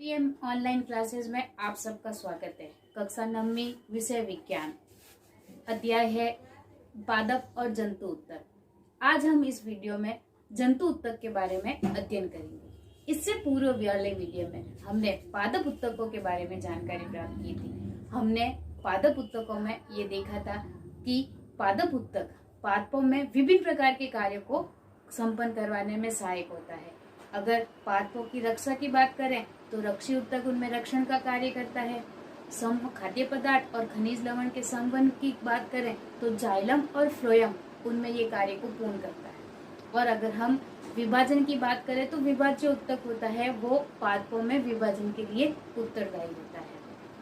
PM online classes में आप सबका स्वागत है। कक्षा 9वीं विषय विज्ञान, अध्याय है पादप और जंतु उत्तक। आज हम इस वीडियो में जंतु उत्तक के बारे में अध्ययन करेंगे। इससे पूर्व वाले वीडियो में हमने पादप उत्तकों के बारे में जानकारी प्राप्त की थी। हमने पादप उत्तकों में ये देखा था कि पादप उत्तक पादपों में विभिन्न प्रकार के कार्यों को संपन्न करवाने में सहायक होता है। अगर पादपों की रक्षा की बात करें तो रक्षी उत्तक उनमें रक्षण का कार्य करता है। खाद्य पदार्थ और खनिज लवण के संबंध की बात करें तो जाइलम और फ्लोएम उनमें ये कार्य को पूर्ण करता है। और अगर हम विभाजन की बात करें तो विभाज्य उत्तक होता है वो पादपों में विभाजन के लिए उत्तरदायी होता है।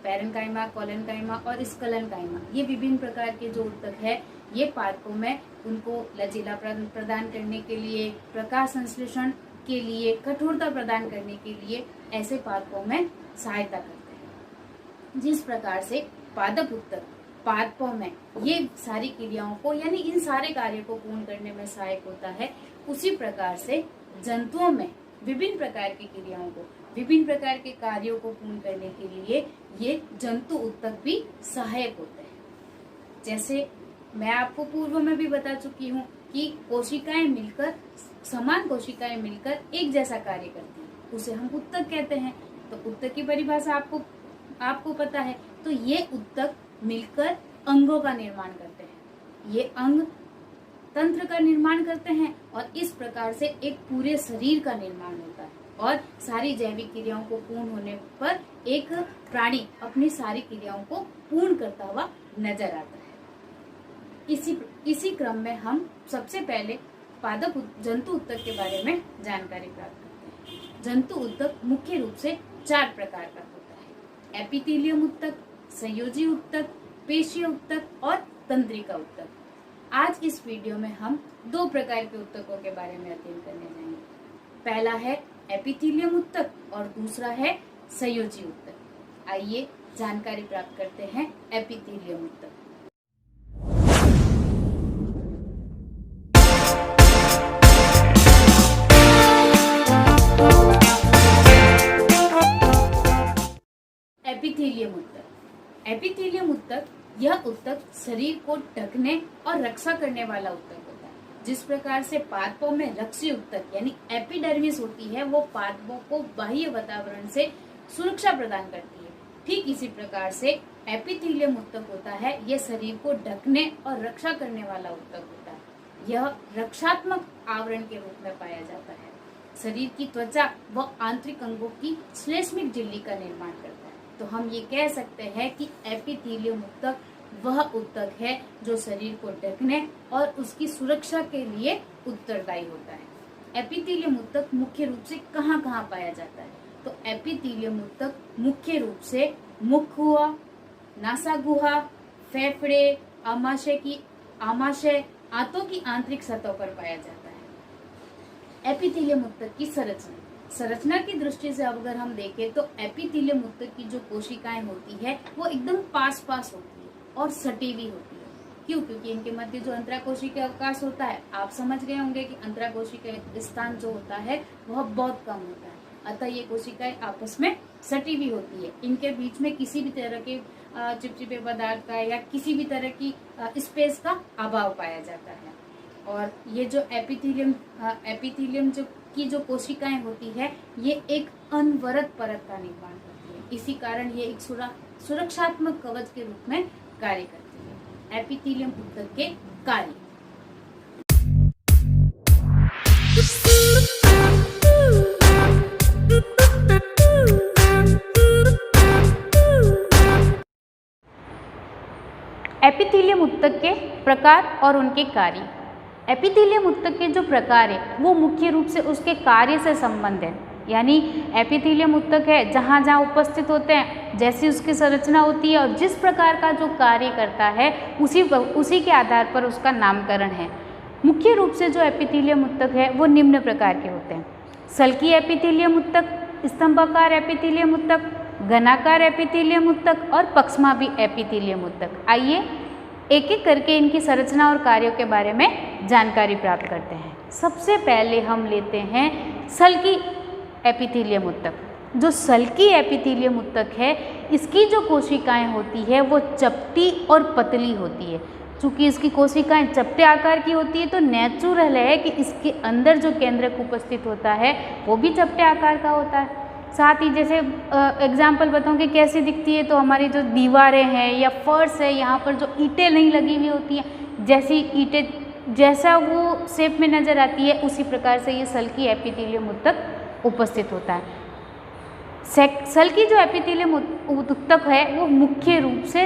पैरेन्काइमा, कोलेन्काइमा और स्क्लेन्काइमा ये विभिन्न प्रकार के जो उत्तक है ये पादपों में उनको लचीला प्रदान करने के लिए, प्रकाश संश्लेषण के लिए, कठोरता प्रदान करने के लिए ऐसे पादपों में सहायता करते हैं। जिस प्रकार से पादप उत्तक पादपों में ये सारी क्रियाओं को यानी इन सारे कार्यों को पूर्ण करने में सहायक होता है, उसी प्रकार से जंतुओं में विभिन्न प्रकार की क्रियाओं को, विभिन्न प्रकार के कार्यों को पूर्ण करने के लिए ये जंतु उत्तक भी सहायक होते हैं। जैसे मैं आपको पूर्व में भी बता चुकी हूँ कि कोशिकाएं मिलकर, समान कोशिकाएं मिलकर एक जैसा कार्य करती हैं, उसे हम उत्तक कहते हैं। तो उत्तक की परिभाषा आपको पता है। तो ये उत्तक मिलकर अंगों का निर्माण करते हैं। ये अंग तंत्र का निर्माण करते हैं और इस प्रकार से एक पूरे शरीर का निर्माण होता है और सारी जैविक क्रियाओं को पूर्ण होने पर एक प्राणी अपनी सारी क्रियाओं को पूर्ण करता हुआ नजर आता है। इसी क्रम में हम सबसे पहले जंतु उत्तक के बारे में जानकारी प्राप्त करते हैं। जंतु उत्तक मुख्य रूप से 4 प्रकार का होता है: एपिथेलियम उत्तक, संयोजी उत्तक, पेशीय उत्तक और तंत्रिका उत्तक। आज इस वीडियो में हम 2 प्रकार के उत्तकों के बारे में अध्ययन करने जाएंगे। पहला है एपिथेलियम उत्तक और दूसरा है संयोजी उत्तक। आइए जानकारी प्राप्त करते हैं एपिथेलियम उत्तक। एपिथेलियम उत्तक। एपिथेलियम उत्तक यह उत्तक शरीर को ढकने और रक्षा करने वाला उत्तक होता है। जिस प्रकार से पादपों में रक्षी उत्तक यानी एपिडर्मिस होती है, वो पादपों को बाह्य वातावरण से सुरक्षा प्रदान करती है, ठीक इसी प्रकार से एपिथेलियम उत्तक होता है, यह शरीर को ढकने और रक्षा करने वाला उत्तक होता है। यह रक्षात्मक आवरण के रूप में पाया जाता है। शरीर की त्वचा व आंतरिक अंगों की श्लेष्मिक झिल्ली का निर्माण करता है। तो हम ये कह सकते हैं कि एपिथेलियम उत्तक वह उत्तक है जो शरीर को ढकने और उसकी सुरक्षा के लिए उत्तरदायी होता है। एपिथेलियम उत्तक मुख्य रूप से कहाँ कहाँ पाया जाता है? तो एपिथेलियम उत्तक मुख्य रूप से मुख हुआ, नासागुहा, फेफड़े, आमाशय, आंतों की आंतरिक सतह पर पाया जाता है। एपिथेलियम उत्तक की संरचना की दृष्टि से अगर हम देखें तो एपिथेलियम उत्तक की जो कोशिकाएं होती है वो एकदम पास होती है और सटी हुई होती है। क्यों? क्योंकि इनके मध्य जो अंतराकोशिकीय अवकाश होता है, आप समझ गए होंगे कि अंतराकोशिकीय स्थान जो होता है वह बहुत कम होता है, अतः ये कोशिकाएं आपस में सटी हुई होती है। इनके बीच में किसी भी तरह के चिपचिपे पदार्थ का या किसी भी तरह की स्पेस का अभाव पाया जाता है। और ये जो एपिथेलियम जो कोशिकाएं होती है ये एक अनवरत परत का निर्माण करती है। इसी कारण ये एक सुरक्षात्मक कवच के रूप में कार्य करती है। एपिथेलियम उत्तक के कार्य। एपिथेलियम उत्तक के प्रकार और उनके कार्य। एपिथेलियम उत्तक के जो प्रकार है वो मुख्य रूप से उसके कार्य से संबंधित है। यानी एपिथेलियम उत्तक है जहाँ जहाँ उपस्थित होते हैं, जैसी उसकी संरचना होती है और जिस प्रकार का जो कार्य करता है उसी के आधार पर उसका नामकरण है। मुख्य रूप से जो एपिथेलियम उत्तक है वो निम्न प्रकार के होते हैं: सल्की एपिथेलियम उत्तक, स्तंभाकार एपिथेलियम उत्तक, घनाकार एपिथेलियम उत्तक और पक्षमाभी एपिथेलियम उत्तक। आइए एक एक करके इनकी संरचना और कार्यों के बारे में जानकारी प्राप्त करते हैं। सबसे पहले हम लेते हैं सल्की एपिथेलियम उत्तक। जो सल्की एपिथेलियम ऊतक है, इसकी जो कोशिकाएं होती है वो चपटी और पतली होती है। चूँकि इसकी कोशिकाएं चपटे आकार की होती है तो नेचुरल है कि इसके अंदर जो केंद्रक उपस्थित होता है वो भी चपटे आकार का होता है। साथ ही जैसे एग्जाम्पल बताऊँ कि कैसी दिखती है, तो हमारी जो दीवारें हैं या फर्श है, यहाँ पर जो ईंटें नहीं लगी हुई होती हैं, जैसी ईंटें जैसा वो शेप में नज़र आती है उसी प्रकार से ये सल्की एपिथेलियम ऊतक उपस्थित होता है। सल्की जो एपिथेलियम ऊतक है वो मुख्य रूप से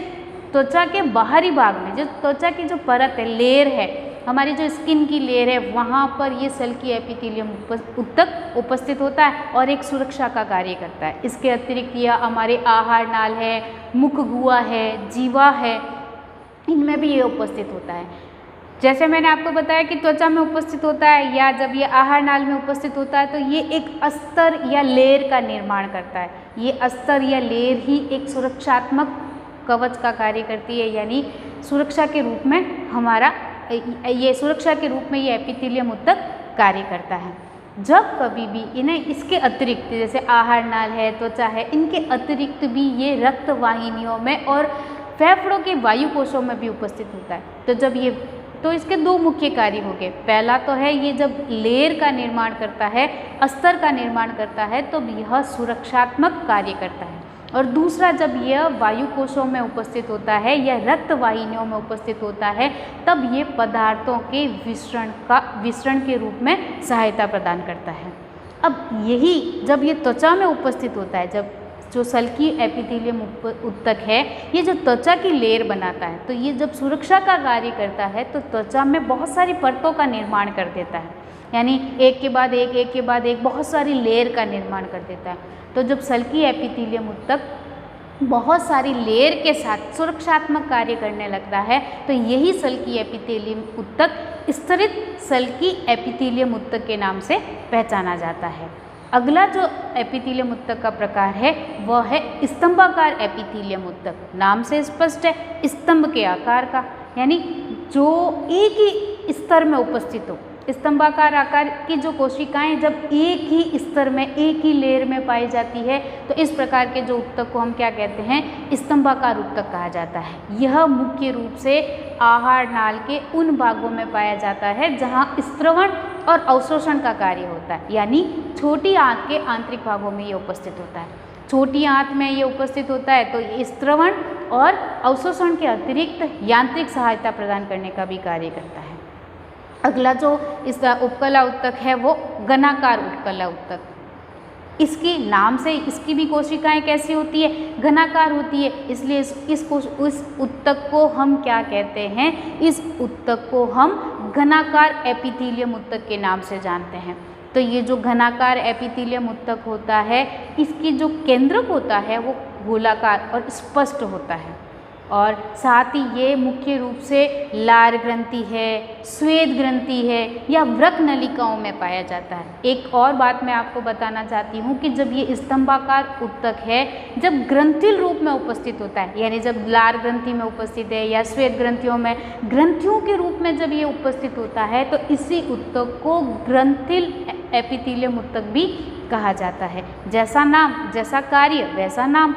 त्वचा के बाहरी भाग में, जो त्वचा की जो परत है, लेयर है, हमारी जो स्किन की लेयर है, वहाँ पर ये सल्की एपिथेलियम ऊतक उपस्थित होता है और एक सुरक्षा का कार्य करता है। इसके अतिरिक्त यह हमारे आहार नाल है, मुख गुहा है, जीवा है, इनमें भी ये उपस्थित होता है। जैसे मैंने आपको बताया कि त्वचा में उपस्थित होता है या जब ये आहार नाल में उपस्थित होता है तो ये एक अस्तर या लेयर का निर्माण करता है। ये अस्तर या लेयर ही एक सुरक्षात्मक कवच का कार्य करती है, यानी सुरक्षा के रूप में ये सुरक्षा के रूप में ये एपिथेलियम ऊतक कार्य करता है। जब कभी भी इन्हें इसके अतिरिक्त, जैसे आहार नाल है, त्वचा है, इनके अतिरिक्त भी ये रक्त वाहिनियों में और फेफड़ों के वायु कोशों में भी उपस्थित होता है। तो इसके दो मुख्य कार्य हो गए। पहला तो है ये जब लेयर का निर्माण करता है, अस्तर का निर्माण करता है, तो यह सुरक्षात्मक कार्य करता है। और दूसरा, जब यह वायु कोशों में उपस्थित होता है या रक्त वाहिनियों में उपस्थित होता है, तब ये पदार्थों के विसरण के रूप में सहायता प्रदान करता है। अब यही जब ये त्वचा में उपस्थित होता है, जब जो सल्की एपिथेलियम ऊतक है ये जो त्वचा की लेयर बनाता है, तो ये जब सुरक्षा का कार्य करता है तो त्वचा में बहुत सारी परतों का निर्माण कर देता है, यानी एक के बाद एक बहुत सारी लेयर का निर्माण कर देता है। तो जब सल्की एपिथेलियम ऊतक बहुत सारी लेयर के साथ सुरक्षात्मक कार्य करने लगता है, तो यही सल्की एपिथेलियम ऊतक स्तरित सल्की एपिथेलियम ऊतक के नाम से पहचाना जाता है। अगला जो एपिथेलियम ऊतक का प्रकार है वह है स्तंभाकार एपिथेलियम ऊतक। नाम से स्पष्ट है, स्तंभ के आकार का, यानी जो एक ही स्तर में उपस्थित हो। स्तंभाकार आकार की जो कोशिकाएं जब एक ही स्तर में, एक ही लेयर में पाई जाती है, तो इस प्रकार के जो ऊतक को हम क्या कहते हैं, स्तंभाकार ऊतक कहा जाता है। यह मुख्य रूप से आहार नाल के उन भागों में पाया जाता है जहां स्त्रवण और अवशोषण का कार्य होता है, यानी छोटी आंत के आंतरिक भागों में ये उपस्थित होता है। छोटी आंत में ये उपस्थित होता है तो ये स्त्रवण और अवशोषण के अतिरिक्त यांत्रिक सहायता प्रदान करने का भी कार्य करता है। अगला जो इसका उपकला ऊतक है वो घनाकार उपकला ऊतक। इसके नाम से इसकी भी कोशिकाएं कैसी होती है, घनाकार होती है, इसलिए इस ऊतक को हम क्या कहते हैं, इस ऊतक को हम घनाकार एपिथेलियम ऊतक के नाम से जानते हैं। तो ये जो घनाकार एपिथेलियम ऊतक होता है, इसकी जो केंद्रक होता है वो गोलाकार और स्पष्ट होता है, और साथ ही ये मुख्य रूप से लार ग्रंथि है, स्वेद ग्रंथि है या वृक्क नलिकाओं में पाया जाता है। एक और बात मैं आपको बताना चाहती हूँ कि जब ये स्तंभाकार ऊतक है, जब ग्रंथिल रूप में उपस्थित होता है, यानी जब लार ग्रंथि में उपस्थित है या श्वेत ग्रंथियों में, ग्रंथियों के रूप में जब ये उपस्थित होता है, तो इसी ऊतक को ग्रंथिल एपिथेलियम ऊतक भी कहा जाता है। जैसा नाम जैसा कार्य वैसा नाम।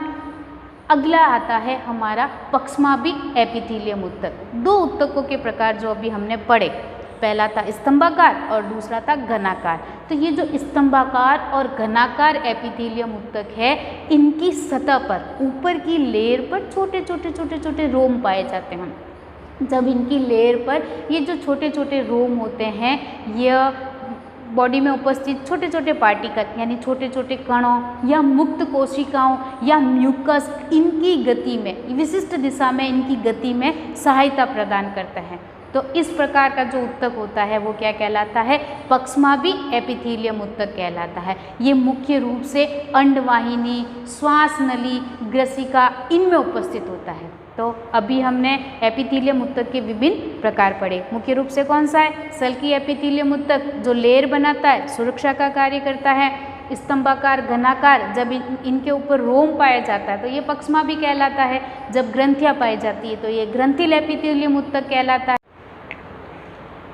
अगला आता है हमारा पक्ष्माभिक एपिथेलियम ऊतक। दो ऊतकों के प्रकार जो अभी हमने पढ़े, पहला था स्तंभाकार और दूसरा था घनाकार। तो ये जो स्तंभाकार और घनाकार एपिथेलियम ऊतक है, इनकी सतह पर, ऊपर की लेयर पर छोटे छोटे रोम पाए जाते हैं। जब इनकी लेयर पर ये जो छोटे छोटे रोम होते हैं, यह बॉडी में उपस्थित छोटे छोटे पार्टिकल यानी छोटे छोटे कणों या मुक्त कोशिकाओं या म्यूकस, इनकी गति में, विशिष्ट दिशा में इनकी गति में सहायता प्रदान करता है। तो इस प्रकार का जो ऊतक होता है वो क्या कहलाता है, पक्ष्माभिक एपिथेलियम ऊतक कहलाता है। ये मुख्य रूप से अंडवाहिनी, श्वास नली, ग्रसिका, इनमें उपस्थित होता है। तो अभी हमने एपिथेलियम ऊतक के विभिन्न प्रकार पढ़े। मुख्य रूप से कौन सा है, सल्की एपिथेलियम ऊतक, जो लेयर बनाता है, सुरक्षा का कार्य करता है। स्तंभाकार, घनाकार, जब इनके ऊपर रोम पाया जाता है तो ये पक्ष्माभिक कहलाता है। जब ग्रंथियाँ पाई जाती है तो ये ग्रंथिल एपिथेलियम ऊतक कहलाता है।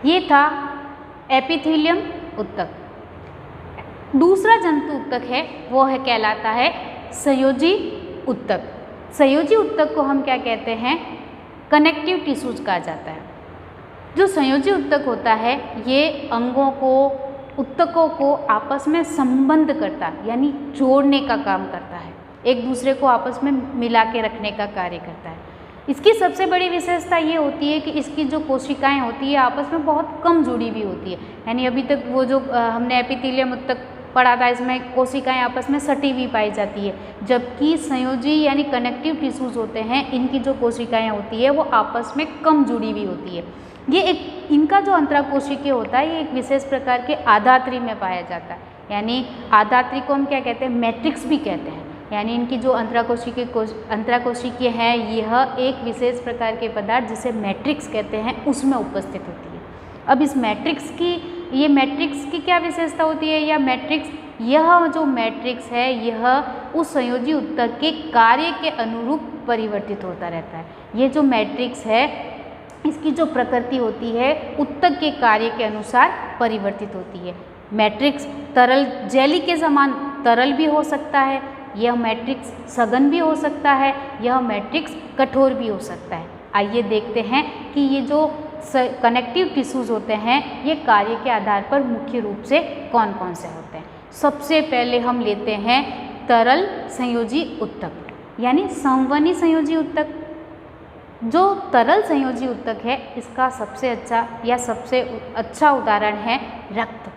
ये था एपिथेलियम ऊतक। दूसरा जंतु ऊतक है वो है कहलाता है संयोजी ऊतक। संयोजी ऊतक को हम क्या कहते हैं, कनेक्टिव टिश्यूज कहा जाता है। जो संयोजी ऊतक होता है ये अंगों को, ऊतकों को आपस में संबंध करता है, यानी जोड़ने का काम करता है, एक दूसरे को आपस में मिला के रखने का कार्य करता है। इसकी सबसे बड़ी विशेषता ये होती है कि इसकी जो कोशिकाएं होती है आपस में बहुत कम जुड़ी हुई होती है, यानी अभी तक वो जो हमने एपिथेलियम ऊतक पढ़ा था इसमें कोशिकाएं आपस में सटी हुई पाई जाती है, जबकि संयोजी यानी कनेक्टिव टिश्यूज होते हैं इनकी जो कोशिकाएं होती है वो आपस में कम जुड़ी हुई होती है। ये एक इनका जो अंतराकोशिकीय होता है ये एक विशेष प्रकार के आधात्री में पाया जाता है, यानी आधात्री को हम क्या कहते हैं, मैट्रिक्स भी कहते हैं। यानी इनकी जो अंतराकोशिकीय है यह एक विशेष प्रकार के पदार्थ जिसे मैट्रिक्स कहते हैं उसमें उपस्थित होती है। अब इस मैट्रिक्स की क्या विशेषता होती है, या यह जो मैट्रिक्स है यह उस संयोजी ऊतक के कार्य के अनुरूप परिवर्तित होता रहता है। ये जो मैट्रिक्स है इसकी जो प्रकृति होती है ऊतक के कार्य के अनुसार परिवर्तित होती है। मैट्रिक्स तरल जेली के समान तरल भी हो सकता है, यह मैट्रिक्स सघन भी हो सकता है, यह मैट्रिक्स कठोर भी हो सकता है। आइए देखते हैं कि ये जो कनेक्टिव टिश्यूज होते हैं ये कार्य के आधार पर मुख्य रूप से कौन कौन से होते हैं। सबसे पहले हम लेते हैं तरल संयोजी ऊतक, यानी संवहनी संयोजी ऊतक। जो तरल संयोजी ऊतक है इसका सबसे अच्छा उदाहरण है रक्त।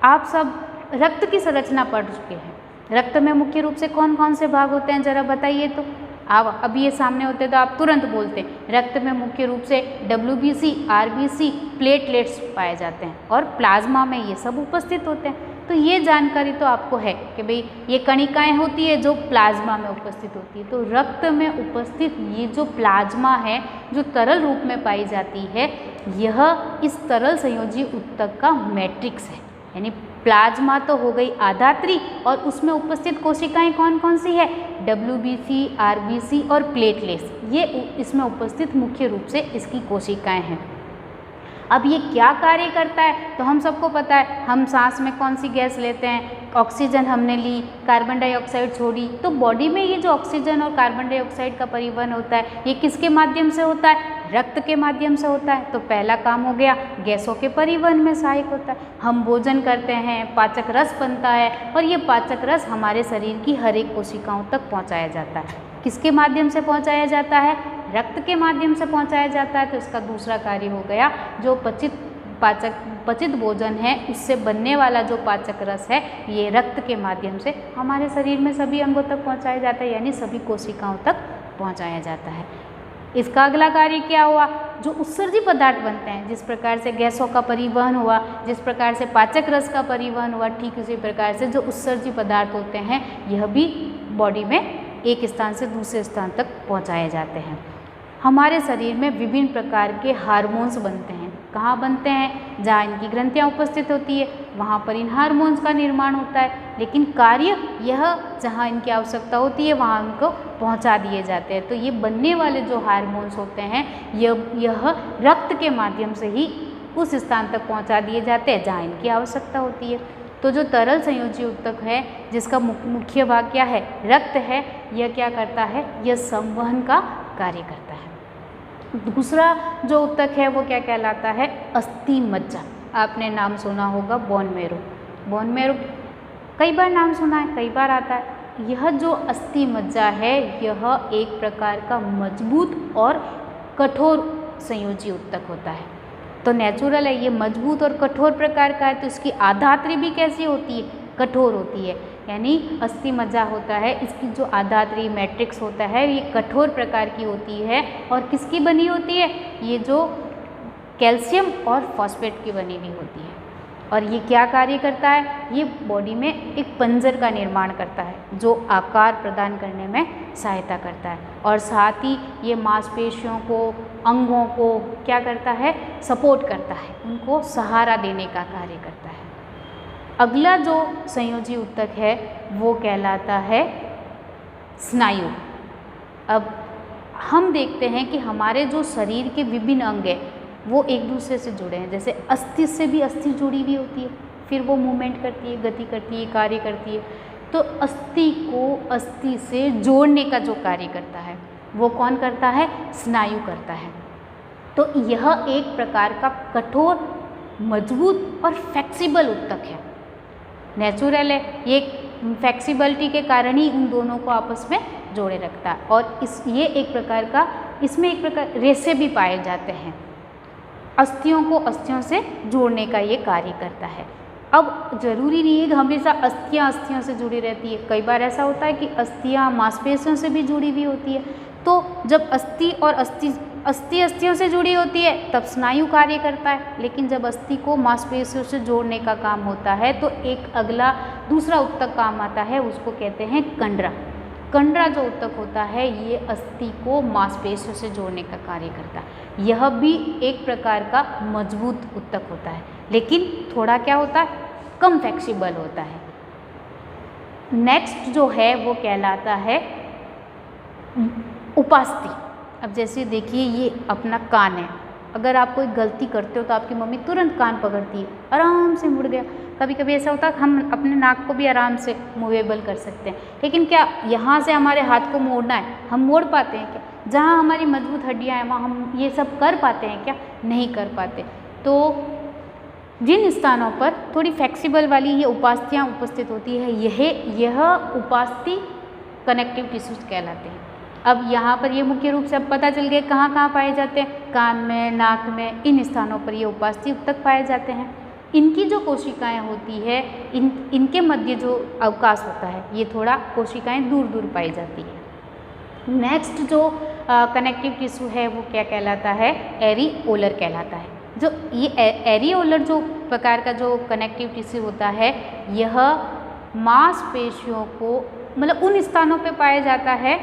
आप सब रक्त की संरचना पढ़ चुके हैं। रक्त में मुख्य रूप से कौन कौन से भाग होते हैं जरा बताइए तो। आप अभी ये सामने होते तो आप तुरंत बोलते हैं। रक्त में मुख्य रूप से WBC, RBC, प्लेटलेट्स पाए जाते हैं और प्लाज्मा में ये सब उपस्थित होते हैं। तो ये जानकारी तो आपको है कि भाई ये कणिकाएं होती है जो प्लाज्मा में उपस्थित होती है। तो रक्त में उपस्थित ये जो प्लाज्मा है जो तरल रूप में पाई जाती है यह इस तरल संयोजी ऊतक का मैट्रिक्स है। यानी प्लाज्मा तो हो गई आधात्री और उसमें उपस्थित कोशिकाएं कौन कौन सी है, WBC, RBC और प्लेटलेट्स, ये इसमें उपस्थित मुख्य रूप से इसकी कोशिकाएं हैं। अब ये क्या कार्य करता है तो हम सबको पता है, हम सांस में कौन सी गैस लेते हैं, ऑक्सीजन हमने ली, कार्बन डाइऑक्साइड छोड़ी। तो बॉडी में ये जो ऑक्सीजन और कार्बन डाइऑक्साइड का परिवहन होता है ये किसके माध्यम से होता है, रक्त के माध्यम से होता है। तो पहला काम हो गया, गैसों के परिवहन में सहायक होता है। हम भोजन करते हैं, पाचक रस बनता है और ये पाचक रस हमारे शरीर की हर एक कोशिकाओं तक पहुँचाया जाता है। किसके माध्यम से पहुँचाया जाता है, रक्त के माध्यम से पहुँचाया जाता है। तो इसका दूसरा कार्य हो गया जो पचित भोजन है उससे बनने वाला जो पाचक रस है ये रक्त के माध्यम से हमारे शरीर में सभी अंगों तक पहुँचाया जाता है, यानी सभी कोशिकाओं तक पहुँचाया जाता है। इसका अगला कार्य क्या हुआ, जो उत्सर्जी पदार्थ बनते हैं, जिस प्रकार से गैसों का परिवहन हुआ, जिस प्रकार से पाचक रस का परिवहन हुआ, ठीक उसी प्रकार से जो उत्सर्जी पदार्थ होते हैं यह भी बॉडी में एक स्थान से दूसरे स्थान तक पहुँचाए जाते हैं। हमारे शरीर में विभिन्न प्रकार के हार्मोन्स बनते हैं। कहाँ बनते हैं, जहाँ इनकी ग्रंथियाँ उपस्थित होती है वहाँ पर इन हार्मोन्स का निर्माण होता है, लेकिन कार्य यह जहाँ इनकी आवश्यकता होती है वहाँ उनको पहुँचा दिए जाते हैं। तो ये बनने वाले जो हार्मोन्स होते हैं यह रक्त के माध्यम से ही उस स्थान तक पहुँचा दिए जाते हैं जहाँ इनकी आवश्यकता होती है। तो जो तरल संयोजी ऊतक है जिसका मुख्य भाग क्या है, रक्त है, यह क्या करता है, यह संवहन का कार्य करता है। दूसरा जो ऊतक है वो क्या कहलाता है, अस्थि मज्जा। आपने नाम सुना होगा बोन मैरो। बोन मैरो कई बार नाम सुना है, कई बार आता है। यह जो अस्थि मज्जा है यह एक प्रकार का मजबूत और कठोर संयोजी ऊतक होता है। तो नेचुरल है, ये मजबूत और कठोर प्रकार का है। तो इसकी आधात्री भी कैसी होती है, कठोर होती है। यानी अस्थि मज्जा होता है, इसकी जो आधात्री मैट्रिक्स होता है ये कठोर प्रकार की होती है। और किसकी बनी होती है, ये जो कैल्शियम और फॉस्फेट की बनी हुई होती है। और ये क्या कार्य करता है, ये बॉडी में एक पंजर का निर्माण करता है जो आकार प्रदान करने में सहायता करता है। और साथ ही ये मांसपेशियों को, अंगों को क्या करता है, सपोर्ट करता है, उनको सहारा देने का कार्य करता है। अगला जो संयोजी ऊतक है वो कहलाता है स्नायु। अब हम देखते हैं कि हमारे जो शरीर के विभिन्न अंग हैं वो एक दूसरे से जुड़े हैं। जैसे अस्थि से भी अस्थि जुड़ी हुई होती है, फिर वो मूवमेंट करती है, गति करती है, कार्य करती है। तो अस्थि को अस्थि से जोड़ने का जो कार्य करता है वो कौन करता है? स्नायु करता है। तो यह एक प्रकार का कठोर, मजबूत और फ्लेक्सिबल ऊतक है। नेचुरल है, ये फ्लेक्सिबिलिटी के कारण ही उन दोनों को आपस में जोड़े रखता है। और ये एक प्रकार का, इसमें एक प्रकार रेशे भी पाए जाते हैं। अस्थियों को अस्थियों से जोड़ने का ये कार्य करता है। अब जरूरी नहीं है कि हमेशा अस्थियां से जुड़ी रहती है। कई बार ऐसा होता है कि अस्थियां मांसपेशियों से भी जुड़ी हुई होती है। तो जब अस्थि और अस्थियों से जुड़ी होती है तब स्नायु कार्य करता है, लेकिन जब अस्थि को मांसपेशियों से जोड़ने का काम होता है तो एक अगला दूसरा ऊतक काम आता है, उसको कहते हैं कंडरा। कंडरा जो ऊतक होता है ये अस्थि को मांसपेशियों से जोड़ने का कार्य करता है। यह भी एक प्रकार का मजबूत ऊतक होता है, लेकिन थोड़ा क्या होता है? कम फ्लेक्सिबल होता है। नेक्स्ट जो है वो कहलाता है उपास्थि। अब जैसे देखिए ये अपना कान है, अगर आप कोई गलती करते हो तो आपकी मम्मी तुरंत कान पकड़ती है, आराम से मुड़ गया। कभी कभी ऐसा होता है कि हम अपने नाक को भी आराम से मूवेबल कर सकते हैं, लेकिन क्या यहाँ से हमारे हाथ को मोड़ना है, हम मोड़ पाते हैं क्या? जहाँ हमारी मजबूत हड्डियाँ हैं वहाँ हम ये सब कर पाते हैं क्या? नहीं कर पाते। तो जिन स्थानों पर थोड़ी फ्लेक्सिबल वाली ये उपास्थियाँ उपस्थित होती है, यह उपास्थि कनेक्टिव टिश्यूज कहलाते हैं। अब यहाँ पर ये मुख्य रूप से अब पता चल गया कहाँ कहाँ पाए जाते हैं, कान में, नाक में, इन स्थानों पर ये उपास्थि ऊतक पाए जाते हैं। इनकी जो कोशिकाएं होती है, इनके मध्य जो अवकाश होता है, ये थोड़ा कोशिकाएं दूर दूर पाई जाती है। नेक्स्ट जो कनेक्टिव टिश्यू है वो क्या कहलाता है? एरिओलर कहलाता है। जो ये एरिओलर जो प्रकार का जो कनेक्टिव टिश्यू होता है, यह मांसपेशियों को मतलब उन स्थानों पे पाया जाता है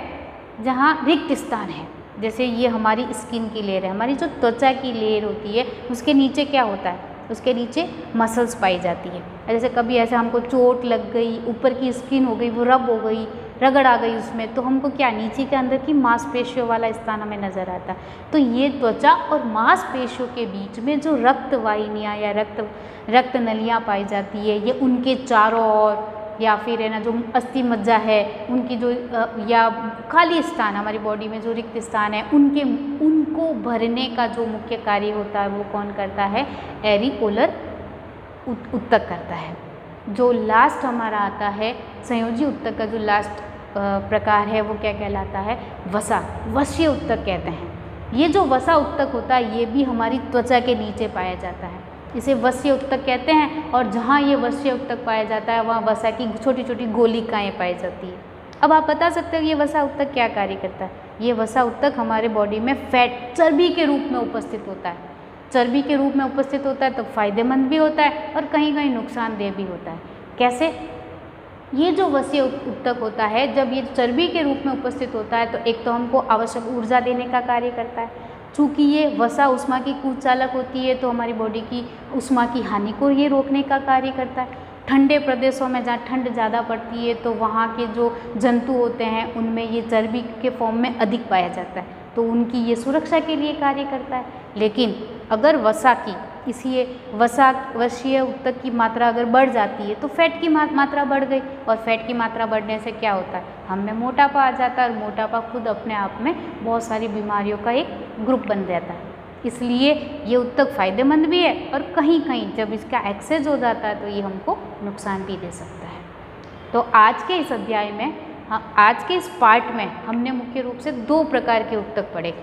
जहाँ रिक्त स्थान है। जैसे ये हमारी स्किन की लेयर है, हमारी जो त्वचा की लेयर होती है, उसके नीचे क्या होता है? उसके नीचे मसल्स पाई जाती है। जैसे कभी ऐसे हमको चोट लग गई, ऊपर की स्किन हो गई, वो रब हो गई, रगड़ आ गई उसमें, तो हमको क्या नीचे के अंदर की मांसपेशियों वाला स्थान हमें नज़र आता है। तो ये त्वचा और मांसपेशियों के बीच में जो रक्त वाहिनियाँ या रक्त नलियाँ पाई जाती है, ये उनके चारों ओर, या फिर है ना जो अस्थि मज्जा है उनकी जो या खाली स्थान हमारी बॉडी में जो रिक्त स्थान है उनको भरने का जो मुख्य कार्य होता है वो कौन करता है? एरिओलर ऊतक करता है। जो लास्ट हमारा आता है संयोजी ऊतक का जो लास्ट प्रकार है वो क्या कहलाता है? वसीय ऊतक कहते हैं। ये जो वसा ऊतक होता है ये भी हमारी त्वचा के नीचे पाया जाता है, इसे वसीय ऊतक कहते हैं। और जहाँ ये वसीय ऊतक पाया जाता है वहाँ वसा की छोटी छोटी गोलिकाएँ पाई जाती है। अब आप बता सकते हो ये वसा ऊतक क्या कार्य करता है? ये वसा ऊतक हमारे बॉडी में फैट, चर्बी के रूप में उपस्थित होता है। चर्बी के रूप में उपस्थित होता है तो फायदेमंद भी होता है और कहीं कहीं नुकसानदेह भी होता है। कैसे? ये जो वसीय ऊतक होता है जब ये चर्बी के रूप में उपस्थित होता है तो एक तो हमको आवश्यक ऊर्जा देने का कार्य करता है। चूँकि ये वसा उष्मा की कूचालक होती है तो हमारी बॉडी की उष्मा की हानि को ये रोकने का कार्य करता है। ठंडे प्रदेशों में जहाँ ठंड ज़्यादा पड़ती है तो वहाँ के जो जंतु होते हैं उनमें ये चर्बी के फॉर्म में अधिक पाया जाता है, तो उनकी ये सुरक्षा के लिए कार्य करता है। लेकिन अगर वसा की इसलिए वसीय ऊतक की मात्रा अगर बढ़ जाती है तो फैट की मात्रा बढ़ गई, और फैट की मात्रा बढ़ने से क्या होता है? हमें मोटापा आ जाता है, और मोटापा खुद अपने आप में बहुत सारी बीमारियों का एक ग्रुप बन जाता है। इसलिए ये ऊतक फायदेमंद भी है और कहीं कहीं जब इसका एक्सेस हो जाता है तो ये हमको नुकसान भी दे सकता है। तो आज के इस अध्याय में, आज के इस पार्ट में हमने मुख्य रूप से 2 प्रकार के ऊतक पढ़े,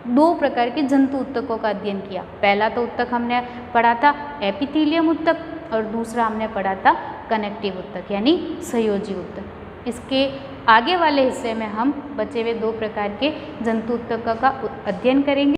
2 प्रकार के जंतु ऊतकों का अध्ययन किया। पहला तो ऊतक हमने पढ़ा था एपिथेलियम ऊतक, और दूसरा हमने पढ़ा था कनेक्टिव ऊतक यानी संयोजी ऊतक। इसके आगे वाले हिस्से में हम बचे हुए 2 प्रकार के जंतु ऊतकों का अध्ययन करेंगे।